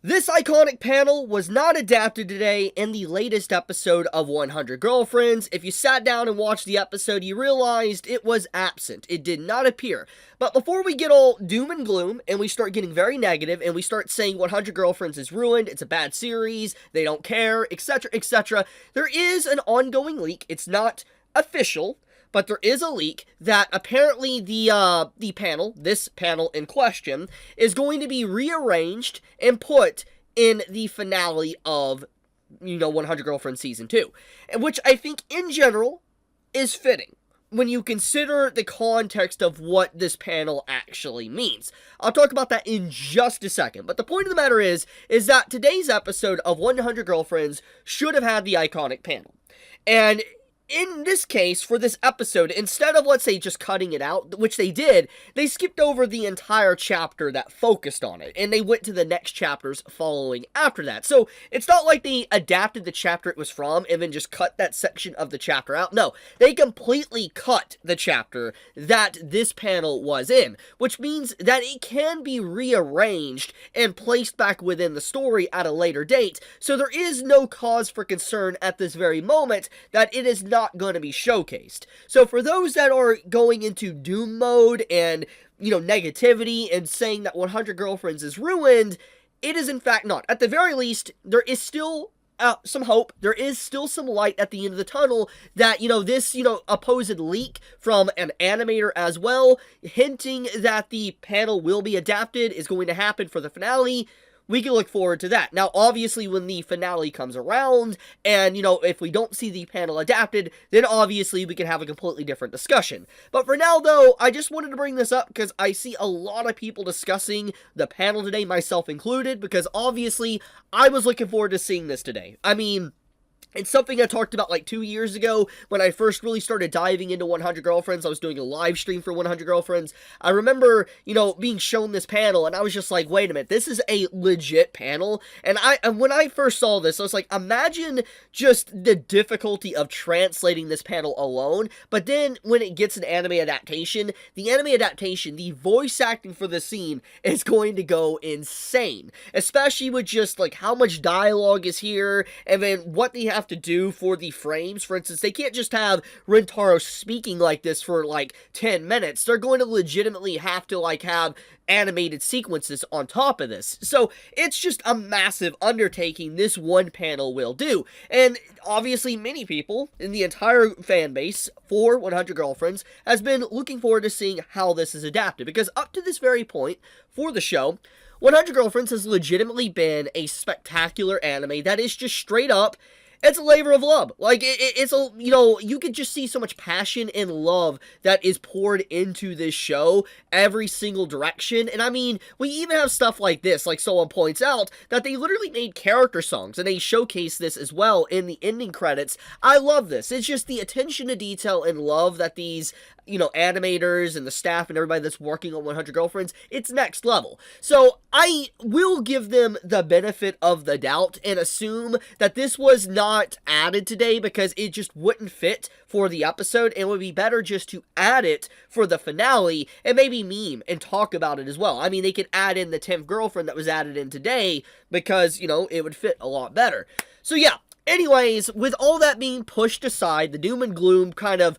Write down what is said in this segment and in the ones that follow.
This iconic panel was not adapted today in the latest episode of 100 Girlfriends. If you sat down and watched the episode, you realized it was absent. It did not appear. But before we get all doom and gloom, and we start getting very negative, and we start saying 100 Girlfriends is ruined, it's a bad series, they don't care, etc., etc., there is an ongoing leak. It's not official, but there is a leak that apparently the panel, this panel in question, is going to be rearranged and put in the finale of, 100 Girlfriends Season 2. Which I think, in general, is fitting when you consider the context of what this panel actually means. I'll talk about that in just a second, but the point of the matter is that today's episode of 100 Girlfriends should have had the iconic panel. And in this case, for this episode, instead of, let's say, just cutting it out, which they did, they skipped over the entire chapter that focused on it, and they went to the next chapters following after that. So, it's not like they adapted the chapter it was from and then just cut that section of the chapter out. No, they completely cut the chapter that this panel was in, which means that it can be rearranged and placed back within the story at a later date. So, there is no cause for concern at this very moment that it is not going to be showcased. So for those that are going into doom mode and, negativity and saying that 100 Girlfriends is ruined, it is in fact not. At the very least, there is still some hope. There is still some light at the end of the tunnel that, this, supposed leak from an animator as well, hinting that the panel will be adapted, is going to happen for the finale. We can look forward to that. Now, obviously, when the finale comes around, and, if we don't see the panel adapted, then obviously we can have a completely different discussion. But for now, though, I just wanted to bring this up because I see a lot of people discussing the panel today, myself included, because obviously, I was looking forward to seeing this today. I mean, it's something I talked about like 2 years ago when I first really started diving into 100 Girlfriends. I was doing a live stream for 100 Girlfriends. I remember, being shown this panel and I was just like, wait a minute, this is a legit panel. And when I first saw this, I was like, imagine just the difficulty of translating this panel alone. But then when it gets an anime adaptation, the voice acting for the scene is going to go insane. Especially with just like how much dialogue is here and then what they have to do for the frames. For instance, they can't just have Rintaro speaking like this for like 10 minutes. They're going to legitimately have to like have animated sequences on top of this. So it's just a massive undertaking this one panel will do. And obviously many people in the entire fan base for 100 Girlfriends has been looking forward to seeing how this is adapted, because up to this very point for the show, 100 Girlfriends has legitimately been a spectacular anime that is just straight up, it's a labor of love. Like, it's a, you could just see so much passion and love that is poured into this show, every single direction. And I mean, we even have stuff like this, like someone points out, that they literally made character songs, and they showcase this as well in the ending credits. I love this. It's just the attention to detail and love that these, animators and the staff and everybody that's working on 100 Girlfriends, it's next level. So I will give them the benefit of the doubt and assume that this was not added today because it just wouldn't fit for the episode, and it would be better just to add it for the finale and maybe meme and talk about it as well. I mean, they could add in the 10th girlfriend that was added in today because, it would fit a lot better. So yeah, anyways, with all that being pushed aside, the doom and gloom kind of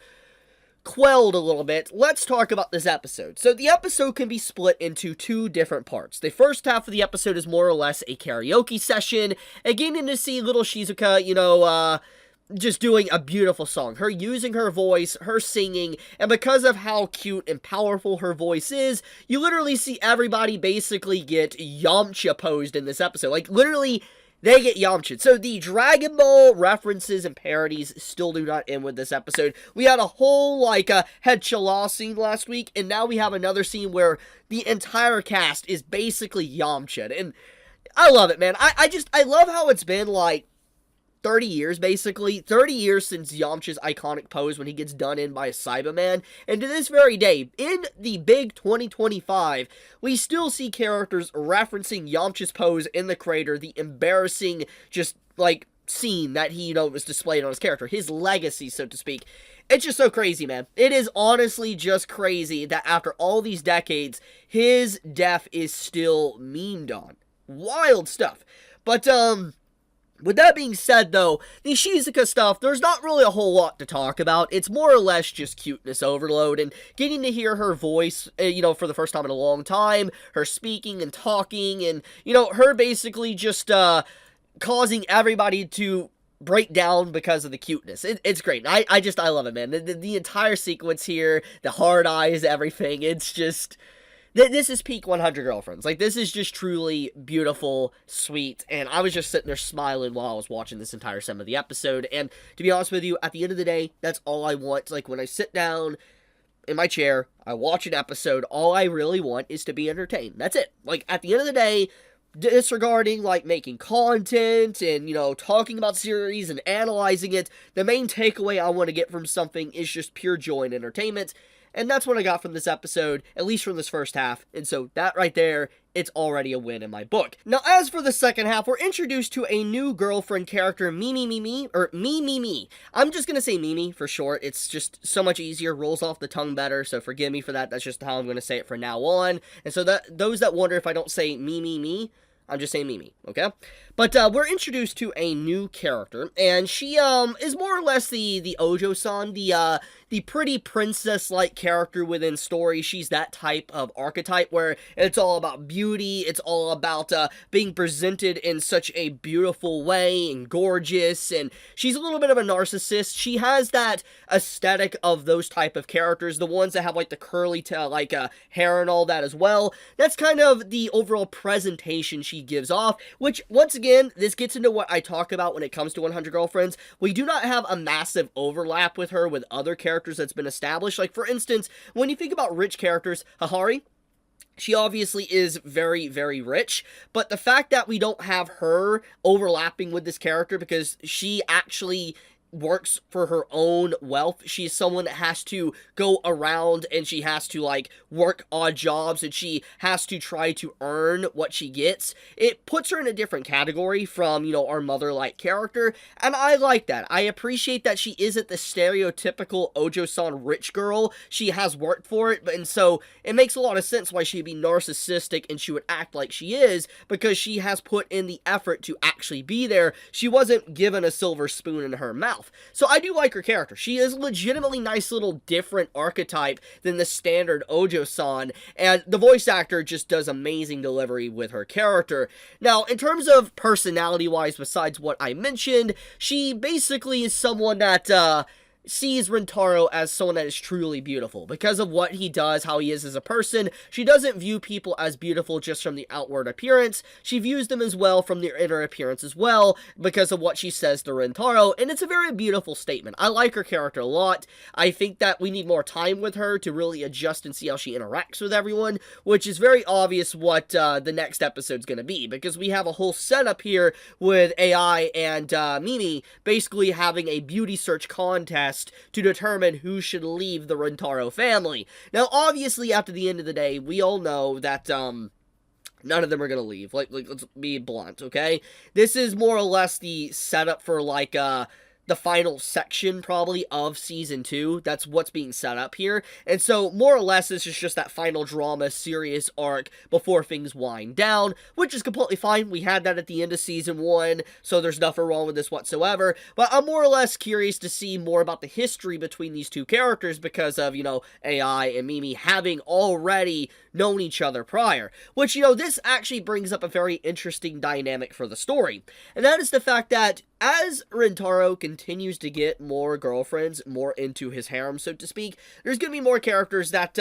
quelled a little bit, let's talk about this episode. So the episode can be split into two different parts. The first half of the episode is more or less a karaoke session, and getting to see little Shizuka, just doing a beautiful song. Her using her voice, her singing, and because of how cute and powerful her voice is, you literally see everybody basically get Yamcha posed in this episode. Like, literally, they get Yamcha. So the Dragon Ball references and parodies still do not end with this episode. We had a whole, head chala scene last week, and now we have another scene where the entire cast is basically Yamcha. And I love it, man. I love how it's been, 30 years, basically. 30 years since Yamcha's iconic pose when he gets done in by a Cyberman. And to this very day, in the big 2025, we still see characters referencing Yamcha's pose in the crater, the embarrassing, scene that he, was displayed on his character. His legacy, so to speak. It's just so crazy, man. It is honestly just crazy that after all these decades, his death is still memed on. wild stuff. But, with that being said, though, the Shizuka stuff, there's not really a whole lot to talk about. It's more or less just cuteness overload, and getting to hear her voice, for the first time in a long time, her speaking and talking, and, her basically just, causing everybody to break down because of the cuteness. It's great. I love it, man. The entire sequence here, the hard eyes, everything, it's just... This is peak 100 Girlfriends. Like, this is just truly beautiful, sweet, and I was just sitting there smiling while I was watching this entire some of the episode, and to be honest with you, at the end of the day, that's all I want. Like, when I sit down in my chair, I watch an episode, all I really want is to be entertained. That's it. Like, at the end of the day, disregarding, like, making content and, talking about series and analyzing it, the main takeaway I want to get from something is just pure joy and entertainment. And that's what I got from this episode, at least from this first half. And so that right there, it's already a win in my book. Now, as for the second half, we're introduced to a new girlfriend character, Mimi. I'm just gonna say Mimi for short. It's just so much easier, rolls off the tongue better, so forgive me for that. That's just how I'm gonna say it from now on. And so that those that wonder if I don't say me, I'm just saying Mimi, okay? But we're introduced to a new character, and she is more or less the Ojo-san, the pretty princess-like character within story. She's that type of archetype where it's all about beauty, it's all about being presented in such a beautiful way and gorgeous, and she's a little bit of a narcissist. She has that aesthetic of those type of characters, the ones that have like the curly hair and all that as well. That's kind of the overall presentation she gives off, which once again, this gets into what I talk about when it comes to 100 Girlfriends. We do not have a massive overlap with her with other characters that's been established. Like, for instance, when you think about rich characters, Hahari, she obviously is very, very rich, but the fact that we don't have her overlapping with this character because she actually works for her own wealth. She's someone that has to go around and she has to, like, work odd jobs and she has to try to earn what she gets. It puts her in a different category from, our mother-like character, and I like that. I appreciate that she isn't the stereotypical Ojo-san rich girl. She has worked for it, and so it makes a lot of sense why she'd be narcissistic and she would act like she is, because she has put in the effort to actually be there. She wasn't given a silver spoon in her mouth. So I do like her character. She is legitimately nice little different archetype than the standard Ojo-san, and the voice actor just does amazing delivery with her character. Now, in terms of personality-wise, besides what I mentioned, she basically is someone that, sees Rintaro as someone that is truly beautiful. Because of what he does, how he is as a person, she doesn't view people as beautiful just from the outward appearance. She views them as well from their inner appearance as well, because of what she says to Rintaro, and it's a very beautiful statement. I like her character a lot. I think that we need more time with her to really adjust and see how she interacts with everyone, which is very obvious what the next episode's gonna be, because we have a whole setup here with AI and Mimi basically having a beauty search contest to determine who should leave the Rintaro family. Now, obviously, after the end of the day, we all know that, none of them are gonna leave. Like, let's be blunt, okay? This is more or less the setup for, like, the final section, probably, of Season 2. That's what's being set up here. And so, more or less, this is just that final drama, serious arc before things wind down, which is completely fine. We had that at the end of Season 1, so there's nothing wrong with this whatsoever. But I'm more or less curious to see more about the history between these two characters because of, AI and Mimi having already known each other prior. Which, this actually brings up a very interesting dynamic for the story. And that is the fact that as Rintaro continues to get more girlfriends, more into his harem, so to speak, there's going to be more characters that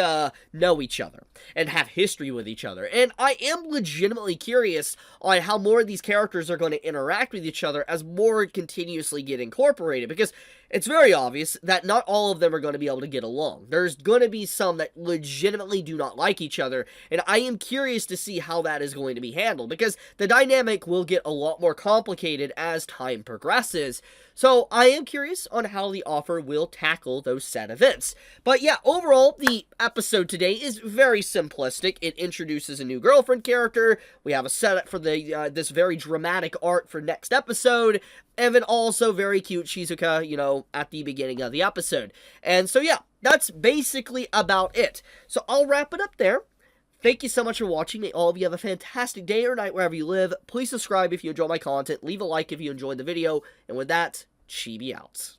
know each other and have history with each other. And I am legitimately curious on how more of these characters are going to interact with each other as more continuously get incorporated, because it's very obvious that not all of them are going to be able to get along. There's going to be some that legitimately do not like each other, and I am curious to see how that is going to be handled, because the dynamic will get a lot more complicated as time progresses. So I am curious on how the author will tackle those said events. But yeah, overall, the episode today is very simplistic. It introduces a new girlfriend character. We have a setup for the this very dramatic arc for next episode. And then also very cute Shizuka, at the beginning of the episode. And so yeah, that's basically about it. So I'll wrap it up there. Thank you so much for watching. May all of you have a fantastic day or night wherever you live. Please subscribe if you enjoy my content. Leave a like if you enjoyed the video. And with that, Chibi out.